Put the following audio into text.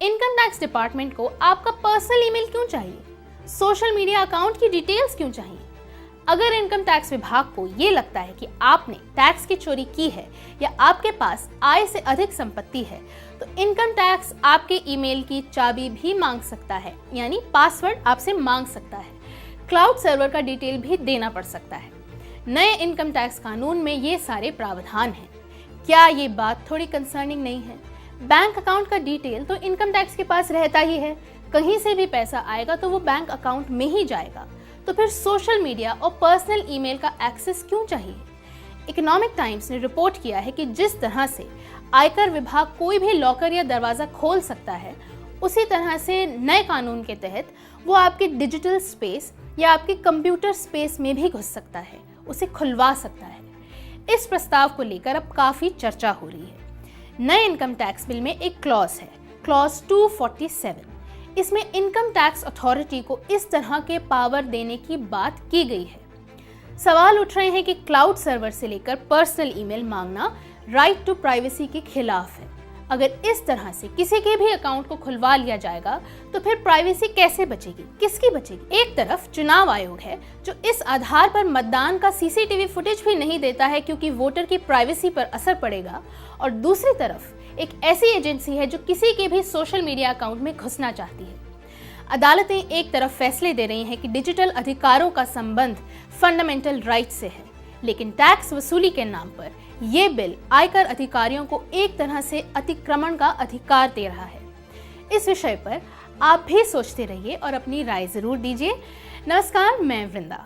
Income tax department को आपका personal email क्यों चाहिए? सोशल मीडिया अकाउंट की डिटेल्स क्यों चाहिए? अगर इनकम टैक्स विभाग को ये लगता है कि आपने टैक्स की चोरी की है या आपके पास आय से अधिक संपत्ति है, तो इनकम टैक्स आपके ईमेल की चाबी भी मांग सकता है, यानी पासवर्ड आपसे मांग सकता है। क्लाउड सर्वर का डिटेल भी देना पड़ सकता है। नए इनकम टैक्स कानून में ये सारे प्रावधान हैं। क्या ये बात थोड़ी कंसर्निंग नहीं है? बैंक अकाउंट का डिटेल तो इनकम टैक्स के पास रहता ही है। कहीं से भी पैसा आएगा तो वो बैंक अकाउंट में ही जाएगा। तो फिर सोशल मीडिया और पर्सनल ईमेल का एक्सेस क्यों चाहिए? इकोनॉमिक टाइम्स ने रिपोर्ट किया है कि जिस तरह से आयकर विभाग कोई भी लॉकर या दरवाजा खोल सकता है, उसी तरह से नए कानून के तहत वो आपके डिजिटल स्पेस या आपके कंप्यूटर स्पेस में भी घुस सकता है, उसे खुलवा सकता है। इस प्रस्ताव को लेकर अब काफी चर्चा हो रही है। नए इनकम टैक्स बिल में एक क्लॉज है, क्लॉज 247। इसमें इनकम टैक्स अथॉरिटी को इस तरह के पावर देने की बात की गई है। सवाल उठ रहे हैं कि क्लाउड सर्वर से लेकर पर्सनल ईमेल मांगना राइट टू प्राइवेसी के खिलाफ है। अगर इस तरह से किसी के भी अकाउंट को खुलवा लिया जाएगा तो फिर प्राइवेसी कैसे बचेगी, किसकी बचेगी? एक तरफ चुनाव आयोग है जो इस आधार पर मतदान का सीसीटीवी फुटेज भी नहीं देता है क्योंकि वोटर की प्राइवेसी पर असर पड़ेगा, और दूसरी तरफ एक ऐसी एजेंसी है जो किसी के भी सोशल मीडिया अकाउंट में घुसना चाहती है। अदालतें एक तरफ फैसले दे रही हैं कि डिजिटल अधिकारों का संबंध फंडामेंटल राइट से है, लेकिन टैक्स वसूली के नाम पर यह बिल आयकर अधिकारियों को एक तरह से अतिक्रमण का अधिकार दे रहा है। इस विषय पर आप भी सोचते रहिए और अपनी राय जरूर दीजिए। नमस्कार, मैं वृंदा।